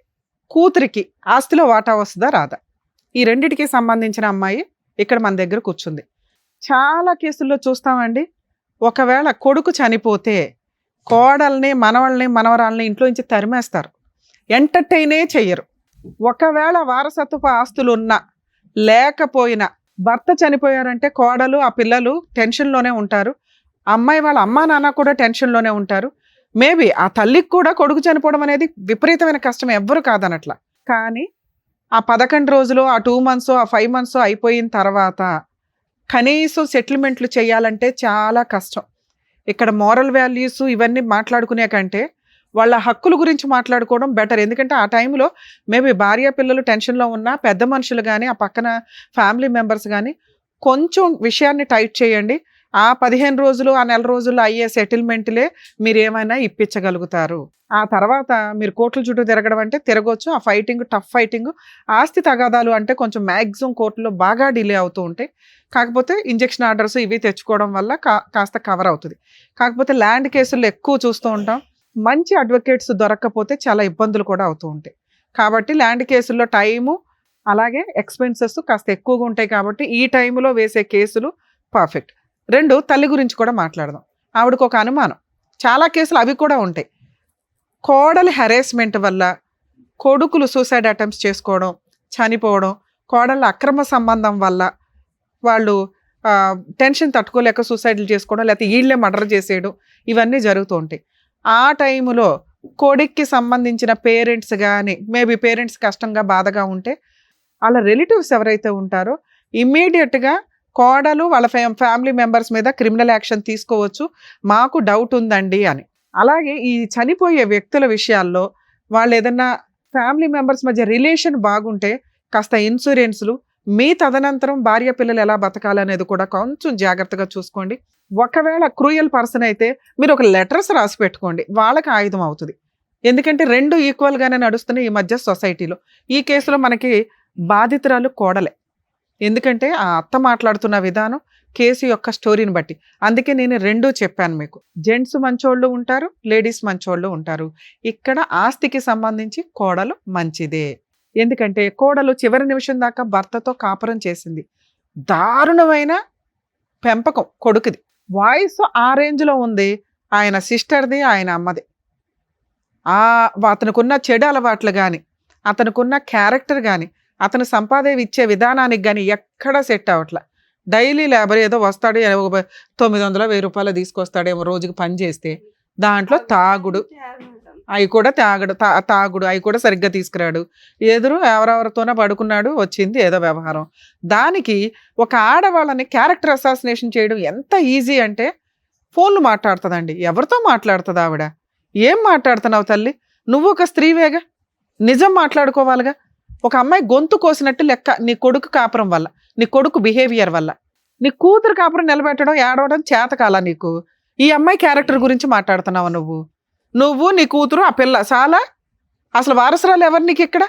కూతురికి ఆస్తిలో వాటా వస్తుందా రాదా? ఈ రెండిటికి సంబంధించిన అమ్మాయి ఇక్కడ మన దగ్గర కూర్చుంది. చాలా కేసుల్లో చూస్తామండి, ఒకవేళ కొడుకు చనిపోతే కోడల్ని, మనవరాల్ని ఇంట్లో నుంచి తరిమేస్తారు, ఎంటర్టైనే చెయ్యరు. ఒకవేళ వారసత్వపు ఆస్తులు ఉన్నా లేకపోయినా భర్త చనిపోయారంటే కోడలు ఆ పిల్లలు టెన్షన్లోనే ఉంటారు, అమ్మాయి వాళ్ళ అమ్మా నాన్న కూడా టెన్షన్లోనే ఉంటారు. మేబీ ఆ తల్లికి కూడా కొడుకు చనిపోవడం అనేది విపరీతమైన కష్టం, ఎవ్వరు కాదనట్లా. కానీ ఆ 11 రోజులు, ఆ 2 months, ఆ 5 months అయిపోయిన తర్వాత కనీసం సెటిల్మెంట్లు చేయాలంటే చాలా కష్టం. ఇక్కడ మోరల్ వాల్యూస్ ఇవన్నీ మాట్లాడుకునే కంటే వాళ్ళ హక్కుల గురించి మాట్లాడుకోవడం బెటర్. ఎందుకంటే ఆ టైంలో మేబీ భార్య పిల్లలు టెన్షన్లో ఉన్నా పెద్ద మనుషులు కానీ ఆ పక్కన ఫ్యామిలీ మెంబర్స్ కానీ కొంచెం విషయాన్ని టైట్ చేయండి. ఆ 15 రోజులు, ఆ నెల రోజుల్లో అయ్యే సెటిల్మెంట్లే మీరు ఏమైనా ఇప్పించగలుగుతారు. ఆ తర్వాత మీరు కోర్టుల చుట్టూ తిరగడం అంటే తిరగొచ్చు. ఆ ఫైటింగ్, టఫ్ ఫైటింగ్, ఆస్తి తగాదాలు అంటే కొంచెం మ్యాక్సిమం కోర్టులో బాగా డిలే అవుతూ ఉంటాయి. కాకపోతే ఇంజెక్షన్ ఆర్డర్స్ ఇవి తెచ్చుకోవడం వల్ల కాస్త కవర్ అవుతుంది. కాకపోతే ల్యాండ్ కేసుల్లో ఎక్కువ చూస్తూ ఉంటాం. మంచి అడ్వకేట్స్ దొరక్కపోతే చాలా ఇబ్బందులు కూడా అవుతూ ఉంటాయి. కాబట్టి ల్యాండ్ కేసుల్లో టైము అలాగే ఎక్స్పెన్సెస్ కాస్త ఎక్కువగా ఉంటాయి. కాబట్టి ఈ టైంలో వేసే కేసులు పర్ఫెక్ట్. 2, తల్లి గురించి కూడా మాట్లాడదాం. ఆవిడకు ఒక అనుమానం, చాలా కేసులు అవి కూడా ఉంటాయి. కోడలి హెరాస్మెంట్ వల్ల కొడుకులు సూసైడ్ అటెంప్ట్స్ చేసుకోవడం, చనిపోవడం, కోడళ్ళ అక్రమ సంబంధం వల్ల వాళ్ళు టెన్షన్ తట్టుకోలేక సూసైడ్లు చేసుకోవడం, లేకపోతే వీళ్ళే మర్డర్ చేసేయడం, ఇవన్నీ జరుగుతూ ఉంటాయి. ఆ టైంలో కొడుక్కి సంబంధించిన పేరెంట్స్ కానీ మేబీ పేరెంట్స్ కష్టంగా బాధగా ఉంటే వాళ్ళ రిలేటివ్స్ ఎవరైతే ఉంటారో ఇమ్మీడియట్గా కోడలు వాళ్ళ ఫ్యామిలీ మెంబర్స్ మీద క్రిమినల్ యాక్షన్ తీసుకోవచ్చు, మాకు డౌట్ ఉందండి అని. అలాగే ఈ చనిపోయే వ్యక్తుల విషయాల్లో వాళ్ళు ఏదన్నా ఫ్యామిలీ మెంబర్స్ మధ్య రిలేషన్ బాగుంటే కాస్త ఇన్సూరెన్స్లు, మీ తదనంతరం భార్య పిల్లలు ఎలా బతకాలనేది కూడా కొంచెం జాగ్రత్తగా చూసుకోండి. ఒకవేళ క్రూయల్ పర్సన్ అయితే మీరు ఒక లెటర్స్ రాసి పెట్టుకోండి, వాళ్ళకి ఆయుధం అవుతుంది. ఎందుకంటే 2 ఈక్వల్గానే నడుస్తున్నాయి ఈ మధ్య సొసైటీలో. ఈ కేసులో మనకి బాధితురాలు కోడలే, ఎందుకంటే ఆ అత్త మాట్లాడుతున్న విధానం కేసు యొక్క స్టోరీని బట్టి. అందుకే నేను 2 చెప్పాను మీకు. జెంట్స్ మంచోళ్ళు ఉంటారు, లేడీస్ మంచోళ్ళు ఉంటారు. ఇక్కడ ఆస్తికి సంబంధించి కోడలు మంచిదే. ఎందుకంటే కోడలు చివరి నిమిషం దాకా భర్తతో కాపురం చేసింది. దారుణమైన పెంపకం కొడుకుది. వాయిస్ ఆ రేంజ్లో ఉంది, ఆయన సిస్టర్ది, ఆయన అమ్మది. అతనుకున్న చెడు అలవాట్లు కానీ, అతనుకున్న క్యారెక్టర్ కానీ, అతను సంపాదన ఇచ్చే విధానానికి కానీ ఎక్కడా సెట్ అవ్వట్ల. డైలీ లేబర్ ఏదో వస్తాడు, 900-1000 రూపాయలు తీసుకొస్తాడేమో రోజుకి పని చేస్తే. దాంట్లో తాగుడు, అవి కూడా తాగుడు అవి కూడా సరిగ్గా తీసుకురాడు. ఎదురు ఎవరెవరితోనో పడుకున్నాడు, వచ్చింది ఏదో వ్యవహారం. దానికి ఒక ఆడవాళ్ళని క్యారెక్టర్ అసాసినేషన్ చేయడం ఎంత ఈజీ అంటే ఫోన్లు మాట్లాడుతుందండి. ఎవరితో మాట్లాడుతుంది ఆవిడ? ఏం మాట్లాడుతున్నావు తల్లి? నువ్వు ఒక స్త్రీవేగా, నిజం మాట్లాడుకోవాలిగా. ఒక అమ్మాయి గొంతు కోసినట్టు లెక్క నీ కొడుకు కాపురం వల్ల, నీ కొడుకు బిహేవియర్ వల్ల. నీ కూతురు కాపురం నిలబెట్టడం, ఏడవడం చేతకాల నీకు. ఈ అమ్మాయి క్యారెక్టర్ గురించి మాట్లాడుతున్నావు నువ్వు నీ కూతురు, ఆ పిల్ల చాలా. అసలు వారసురాలు ఎవరు నీకు ఇక్కడ?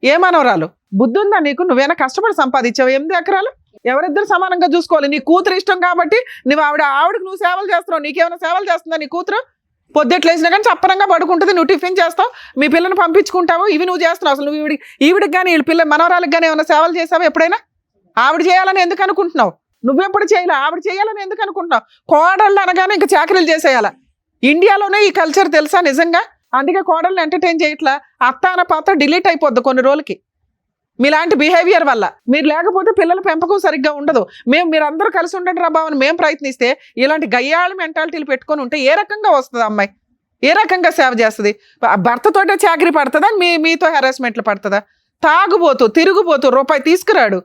ఏ మనవరాలు? బుద్ధి ఉందా నీకు? నువ్వేనా కష్టపడి సంపాదించావు 8 ఎకరాలు? ఎవరిద్దరు సమానంగా చూసుకోవాలి. నీ కూతురు ఇష్టం కాబట్టి నువ్వు ఆవిడకి నువ్వు సేవలు చేస్తున్నావు. నీకేమైనా సేవలు చేస్తుందా నీ కూతురు? పొద్దుట్లేసినా కానీ చప్పరంగా పడుకుంటుంది, నువ్వు టిఫిన్ చేస్తావు, మీ పిల్లని పంపించుకుంటావు, ఇవి నువ్వు చేస్తున్నావు. అసలు నువ్వు ఈవిడికి కానీ వీళ్ళ పిల్ల మనవరాలకు కానీ ఏమైనా సేవలు చేసావు ఎప్పుడైనా? ఆవిడ చేయాలని ఎందుకు అనుకుంటున్నావు? నువ్వెప్పుడు చేయలే, ఆవిడ చేయాలని ఎందుకు అనుకుంటున్నావు? కోడళ్ళు అనగానే ఇంకా చాకరీలు చేసేయాల. ఇండియాలోనే ఈ కల్చర్ తెలుసా నిజంగా? అందుకే కోడళ్ళని ఎంటర్టైన్ చేయట్లా. అత్త అన్న పాత్ర డిలీట్ అయిపోద్ది కొన్ని రోజులకి మీలాంటి బిహేవియర్ వల్ల. మీరు లేకపోతే పిల్లల పెంపకం సరిగ్గా ఉండదు. మీరందరూ కలిసి ఉండండి రా బావని మేము ప్రయత్నిస్తే ఇలాంటి గయ్యాళి మెంటాలిటీలు పెట్టుకొని ఉంటే ఏ రకంగా వస్తుంది అమ్మాయి? ఏ రకంగా సేవ చేస్తుంది? భర్తతోటే చాకరీ పడుతుందా? మీతో హెరాస్మెంట్లు పడుతుందా? తాగుబోతూ తిరుగుబోతూ రూపాయి తీసుకురాడు.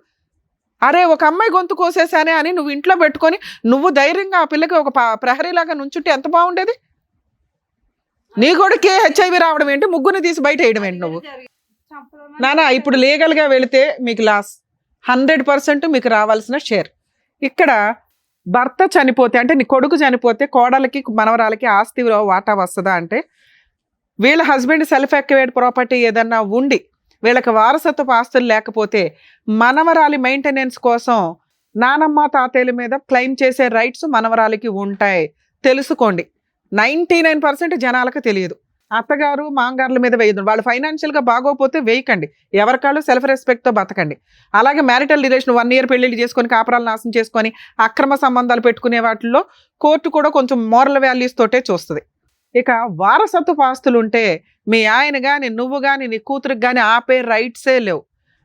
అరే ఒక అమ్మాయి గొంతు కోసేసానే అని నువ్వు ఇంట్లో పెట్టుకొని నువ్వు ధైర్యంగా ఆ పిల్లకి ఒక ప్రహరీలాగా నుంచుంటే ఎంత బాగుండేది? నీ కొడుకే హెచ్ఐవి రావడం ఏంటి? ముగ్గురిని తీసి బయట వేయడం ఏంటి నువ్వు? నానా ఇప్పుడు లీగల్గా వెళితే మీకు లాస్ 100% మీకు రావాల్సిన షేర్. ఇక్కడ భర్త చనిపోతే అంటే నీ కొడుకు చనిపోతే కోడలకి మనవరాలకి ఆస్తిలో వాటా వస్తుందా అంటే, వీళ్ళ హస్బెండ్ సెల్ఫ్ ఎక్యువేట్ ప్రాపర్టీ ఏదన్నా ఉండి వీళ్ళకి వారసత్వపు ఆస్తులు లేకపోతే మనవరాలి మెయింటెనెన్స్ కోసం నానమ్మ తాతయ్యల మీద క్లెయిమ్ చేసే రైట్స్ మనవరాలికి ఉంటాయి. తెలుసుకోండి. 99% జనాలకు తెలియదు. అత్తగారు మాంగారుల మీద వేయదు. వాళ్ళు ఫైనాన్షియల్గా బాగోపోతే వేయకండి. ఎవరికాళ్ళు సెల్ఫ్ రెస్పెక్ట్తో బతకండి. అలాగే మ్యారిటల్ రిలేషన్ 1 year పెళ్లిళ్ళు చేసుకొని కాపురాలు నాశనం చేసుకొని అక్రమ సంబంధాలు పెట్టుకునే వాటిల్లో కోర్టు కూడా కొంచెం మోరల్ వాల్యూస్ తోటే చూస్తుంది. ఇక వారసత్వపు ఆస్తులు ఉంటే మీ ఆయన కానీ నువ్వు కానీ నీ కూతురికి కానీ ఆపే రైట్సే లేవు.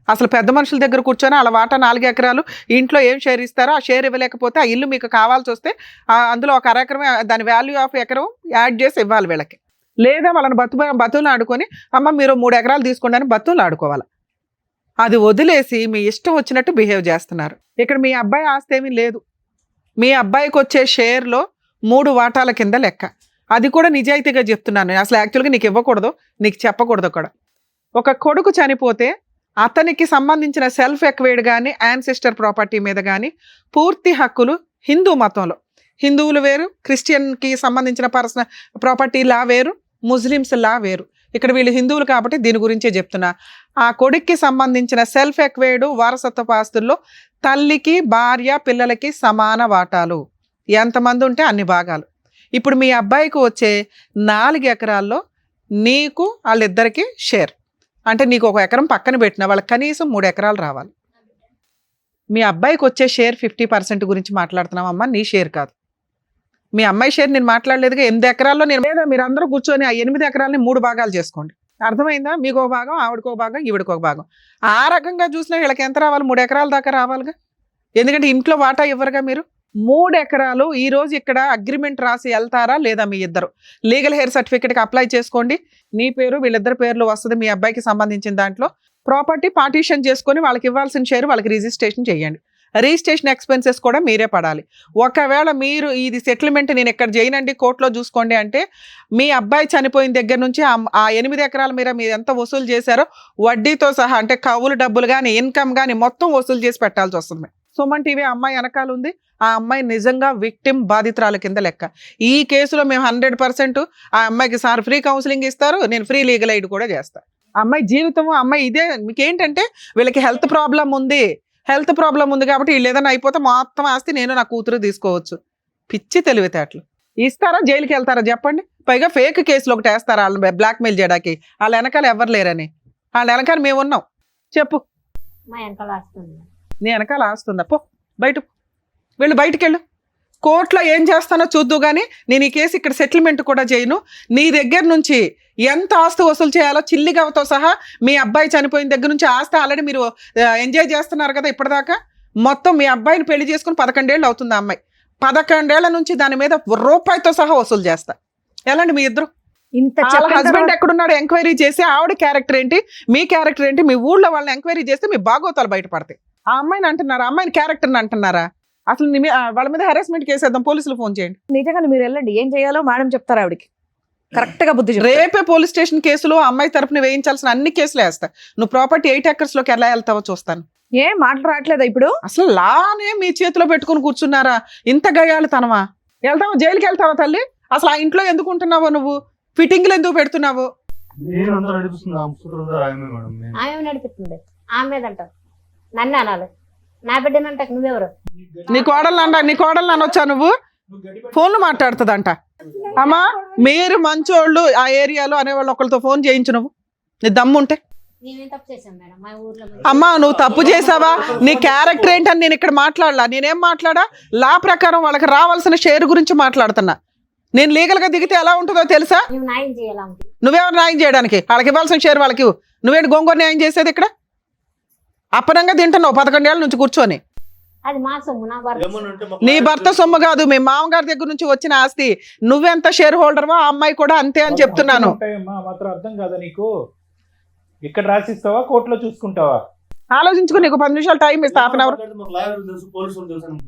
అసలు పెద్ద మనుషుల దగ్గర కూర్చొని అలా వాటా 4 ఎకరాలు ఇంట్లో ఏం షేర్ ఇస్తారో ఆ షేర్ ఇవ్వలేకపోతే ఆ ఇల్లు మీకు కావాల్సి వస్తే అందులో 1 ఎకరం దాని వాల్యూ ఆఫ్ ఎకరం యాడ్ చేసి ఇవ్వాలి వీళ్ళకి. లేదా వాళ్ళని బతులు ఆడుకొని అమ్మ మీరు 3 ఎకరాలు తీసుకోండి అని బతులు ఆడుకోవాలి. అది వదిలేసి మీ ఇష్టం వచ్చినట్టు బిహేవ్ చేస్తున్నారు. ఇక్కడ మీ అబ్బాయి ఆస్తి ఏమీ లేదు. మీ అబ్బాయికి వచ్చే షేర్లో 3 వాటాల కింద లెక్క. అది కూడా నిజాయితీగా చెప్తున్నాను. అసలు యాక్చువల్గా నీకు ఇవ్వకూడదు, నీకు చెప్పకూడదు కూడా. ఒక కొడుకు చనిపోతే అతనికి సంబంధించిన సెల్ఫ్ ఎక్వైర్డ్ కానీ యాన్సిస్టర్ ప్రాపర్టీ మీద కానీ పూర్తి హక్కులు హిందూ మతంలో, హిందువులు వేరు, క్రిస్టియన్కి సంబంధించిన పర్సనల్ ప్రాపర్టీ లా వేరు, ముస్లిమ్స్ లా వేరు. ఇక్కడ వీళ్ళు హిందువులు కాబట్టి దీని గురించే చెప్తున్నా. ఆ కొడుక్కి సంబంధించిన సెల్ఫ్ ఎక్వైర్డ్ వారసత్వ ఆస్తుల్లో తల్లికి భార్య పిల్లలకి సమాన వాటాలు, ఎంతమంది ఉంటే అన్ని భాగాలు. ఇప్పుడు మీ అబ్బాయికి వచ్చే 4 ఎకరాల్లో నీకు వాళ్ళిద్దరికి షేర్, అంటే నీకు 1 ఎకరం పక్కన పెట్టిన వాళ్ళకి కనీసం 3 ఎకరాలు రావాలి. మీ అబ్బాయికి వచ్చే షేర్ 50% గురించి మాట్లాడుతున్నామమ్మా, నీ షేర్ కాదు. మీ అమ్మాయి షేర్ నేను మాట్లాడలేదుగా. 8 ఎకరాల్లో నేను లేదా మీరు అందరూ కూర్చొని ఆ 8 ఎకరాలని 3 భాగాలు చేసుకోండి. అర్థమైందా? మీకు 1 భాగం, ఆవిడకి 1 భాగం, ఈవిడికి 1 భాగం. ఆ రకంగా చూసినా వీళ్ళకి ఎంత రావాలి? 3 ఎకరాల దాకా రావాలిగా. ఎందుకంటే ఇంట్లో వాటా ఇవ్వరుగా మీరు. 3 ఎకరాలు ఈ రోజు ఇక్కడ అగ్రిమెంట్ రాసి వెళ్తారా లేదా? మీ ఇద్దరు లీగల్ హెయిర్ సర్టిఫికేట్కి అప్లై చేసుకోండి. నీ పేరు వీళ్ళిద్దరు పేర్లు వస్తుంది. మీ అబ్బాయికి సంబంధించిన దాంట్లో ప్రాపర్టీ పార్టీషన్ చేసుకొని వాళ్ళకి ఇవ్వాల్సిన షేర్ వాళ్ళకి రిజిస్ట్రేషన్ చేయండి. రిజిస్ట్రేషన్ ఎక్స్పెన్సెస్ కూడా మీరే పడాలి. ఒకవేళ మీరు ఇది సెటిల్మెంట్ నేను ఎక్కడ చేయనండి కోర్టులో చూసుకోండి అంటే మీ అబ్బాయి చనిపోయిన దగ్గర నుంచి ఆ 8 ఎకరాల మీద మీరు ఎంత వసూలు చేశారో వడ్డీతో సహా, అంటే కవులు డబ్బులు కానీ ఇన్కమ్ కానీ మొత్తం వసూలు చేసి పెట్టాల్సి వస్తుంది. సుమన్ టీవీ అమ్మాయి వెనకాల ఉంది. ఆ అమ్మాయి నిజంగా విక్టిమ్, బాధితురాల కింద లెక్క. ఈ కేసులో మేము 100% ఆ అమ్మాయికి సార్ ఫ్రీ కౌన్సిలింగ్ ఇస్తారు, నేను ఫ్రీ లీగల్ ఎయిడ్ కూడా చేస్తాను. అమ్మాయి జీవితం అమ్మాయి ఇదే. మీకేంటంటే వీళ్ళకి హెల్త్ ప్రాబ్లం ఉంది కాబట్టి వీళ్ళు ఏదైనా అయిపోతే మొత్తం ఆస్తి నేను నా కూతురు తీసుకోవచ్చు. పిచ్చి తెలివితేటలు. ఇస్తారా? జైలుకి వెళ్తారా చెప్పండి? పైగా ఫేక్ కేసులు ఒకటి వేస్తారా వాళ్ళని బ్లాక్మెయిల్ చేయడానికి? వాళ్ళ వెనకాల ఎవరు లేరని. వాళ్ళ వెనకాల మేము ఉన్నాం. చెప్పు. మా వెనకాల వస్తుంది. నీ వెనకాల ఆస్తుందా? పో బయట, వీళ్ళు బయటికి వెళ్ళు. కోర్టులో ఏం చేస్తానో చూద్దు కానీ నేను ఈ కేసు ఇక్కడ సెటిల్మెంట్ కూడా చేయను. నీ దగ్గర నుంచి ఎంత ఆస్తి వసూలు చేయాలో చిల్లిగవతో సహా మీ అబ్బాయి చనిపోయిన దగ్గర నుంచి ఆస్తి ఆల్రెడీ మీరు ఎంజాయ్ చేస్తున్నారు కదా ఇప్పటిదాకా. మొత్తం మీ అబ్బాయిని పెళ్లి చేసుకుని 11 ఏళ్ళు అవుతుంది. ఆ అమ్మాయి 11 ఏళ్ల నుంచి దాని మీద రూపాయితో సహా వసూలు చేస్తా. ఎలాంటి మీ ఇద్దరు? ఇంత హస్బెండ్ ఎక్కడున్నాడు ఎంక్వైరీ చేసి ఆవిడ క్యారెక్టర్ ఏంటి, మీ క్యారెక్టర్ ఏంటి, మీ ఊళ్ళో వాళ్ళని ఎంక్వైరీ చేస్తే మీ బాగోతాలు బయటపడతాయి. ఆ అమ్మాయిని అంటున్నారా? అమ్మాయిని క్యారెక్టర్ని అంటున్నారా? అసలు వాళ్ళ మీద హెరాస్మెంట్ కేసు వేద్దాం, పోలీసులు ఫోన్ చేయండి. నిజంగా మీరు వెళ్ళండి, ఏం చేయాలో మేడం చెప్తారు ఆవిడకి. కరెక్ట్ గా బుద్ధి రేపే పోలీస్ స్టేషన్ కేసులు అమ్మాయి తరపున వేయించాల్సిన అన్ని కేసులు వేస్తా. నువ్వు ప్రాపర్టీ 8 acres లోకి ఎలా వెళ్తావో చూస్తాను. ఏం మాటలు రావట్లేదా ఇప్పుడు? అసలు లానే మీ చేతిలో పెట్టుకుని కూర్చున్నారా? ఇంత గయాలు తనవా? వెళ్తావా? జైలుకి వెళ్తావా తల్లి? అసలు ఆ ఇంట్లో ఎందుకు ఉంటున్నావో నువ్వు? ఫిట్టింగ్లు ఎందుకు పెడుతున్నావు? ఆమె నడిపిస్తుంది. ఆమె మీద అంటారు నన్ను అనాలి. నా బిడ్డనంట నువ్వెవరు? నీ కోడలు అనొచ్చా నువ్వు? ఫోన్లు మాట్లాడుతుందంట. అమ్మా మీరు మంచోళ్ళు ఆ ఏరియాలో అనేవాళ్ళు ఒకరితో ఫోన్ చేయించు. నువ్వు నీ దమ్ముంటే. నేనేం తప్పు చేశాను మేడం? మా ఊర్లో అమ్మా నువ్వు తప్పు చేసావా? నీ క్యారెక్టర్ ఏంటని నేను ఇక్కడ మాట్లాడలా. నేనేం మాట్లాడా? లా ప్రకారం వాళ్ళకి రావాల్సిన షేర్ గురించి మాట్లాడుతున్నా. నేను లీగల్ గా దిగితే ఎలా ఉంటుందో తెలుసా? నువ్వు న్యాయం చేయాలి. నువ్వెవరు న్యాయం చేయడానికి? వాళ్ళకి ఇవ్వాల్సిన షేర్ వాళ్ళకి. నువ్వేంటి గోంగూర న్యాయం చేసేది ఇక్కడ? అప్పనంగా తింటున్నావు 11 ఏళ్ళ నుంచి కూర్చొని. అది మా సొమ్ము, నా భర్త. నీ భర్త సొమ్ము కాదు, మీ మామగారి దగ్గర నుంచి వచ్చిన ఆస్తి. నువ్వెంత షేర్ హోల్డర్వా ఆ అమ్మాయి కూడా అంతే అని చెప్తున్నాను. మాత్రం అర్థం కాదా నీకు? ఇక్కడ రాసిస్తావా కోర్టులో చూసుకుంటావా? ఆలోచించుకో. నీకు 10 నిమిషాలు టైం ఇస్తా, 1/2 hour.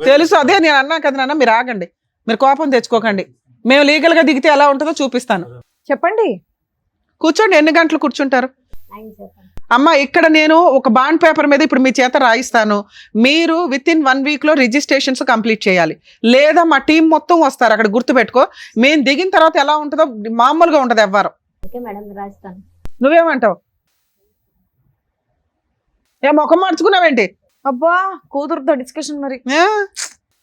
తెలుసు, అదే నేను అన్నా కదా నాన్న. మీరు ఆగండి, మీరు కోపం తెచ్చుకోకండి. మేము లీగల్ గా దిగితే ఎలా ఉంటుందో చూపిస్తాను. చెప్పండి. కూర్చోండి. ఎన్ని గంటలు కూర్చుంటారు? న్యాయం చేస్తాను. అమ్మ ఇక్కడ నేను ఒక బాండ్ పేపర్ మీద ఇప్పుడు మీ చేత రాయిస్తాను. మీరు within 1 week లో రిజిస్ట్రేషన్స్ కంప్లీట్ చేయాలి. లేదా మా టీం మొత్తం వస్తారు అక్కడ. గుర్తుపెట్టుకో, మేము దిగిన తర్వాత ఎలా ఉంటుందో మామూలుగా ఉంటుంది ఎవ్వరు. ఓకే మేడం, రాస్తాను. నువ్వేమంటావు? ఏ ముఖం మార్చుకున్నావేంటి? అబ్బా కూతురుతో డిస్కషన్ మరి.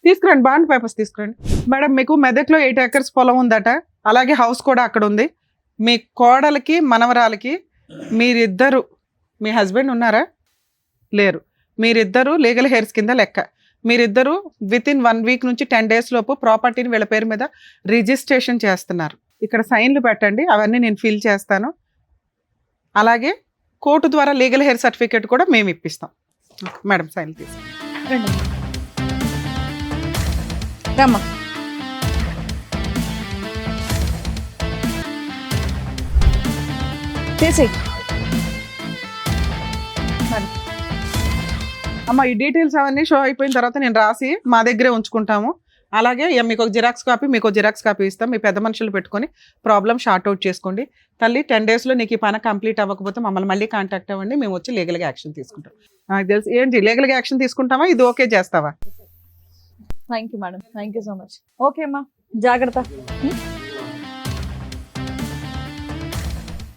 తీసుకురండి, బాండ్ పేపర్స్ తీసుకురండి. మేడం మీకు మెదక్లో 8 acres పొలం ఉందట, అలాగే హౌస్ కూడా అక్కడ ఉంది. మీ కోడలికి మనవరాలకి మీరిద్దరు, మీ హస్బెండ్ ఉన్నారా? లేరు. మీరిద్దరు లీగల్ హెయిర్స్ కింద లెక్క. మీరిద్దరు within 1 week నుంచి 10 days లోపు ప్రాపర్టీని వీళ్ళ పేరు మీద రిజిస్ట్రేషన్ చేస్తున్నారు. ఇక్కడ సైన్లు పెట్టండి, అవన్నీ నేను ఫిల్ చేస్తాను. అలాగే కోర్టు ద్వారా లీగల్ హెయిర్ సర్టిఫికేట్ కూడా మేము ఇప్పిస్తాం. మేడం సైన్లు తీసుకోండి. రమ్మా. తీసి అమ్మ ఈ డీటెయిల్స్ అవన్నీ షో అయిపోయిన తర్వాత నేను రాసి మా దగ్గరే ఉంచుకుంటాము. అలాగే మీకు ఒక జిరాక్స్ కాపీ, మీకు ఒక జిరాక్స్ కాపీ ఇస్తాం. మీ పెద్ద మనుషులు పెట్టుకొని ప్రాబ్లం షార్ట్ అవుట్ చేసుకోండి. తల్లి 10 daysలో నీకు ఈ పని కంప్లీట్ అవ్వకపోతే మమ్మల్ని మళ్ళీ కాంటాక్ట్ అవ్వండి, మేము వచ్చి లీగల్గా యాక్షన్ తీసుకుంటాం. నాకు తెలుసు ఏంటి లీగల్గా యాక్షన్ తీసుకుంటావా, ఇది ఓకే చేస్తావా? Thank you madam, thank you so much. Okay అమ్మా, జాగ్రత్త.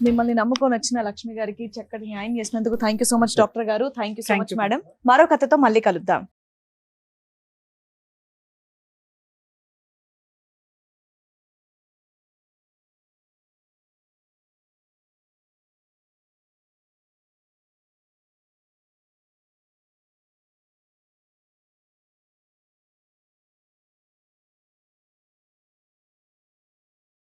మిమ్మల్ని నమ్ముకొని వచ్చిన లక్ష్మి గారికి చక్కటి న్యాయం చేసినందుకు thank you so much doctor గారు. Thank you so Thank much you. Madam. మరో కథతో మళ్ళీ కలుద్దాం.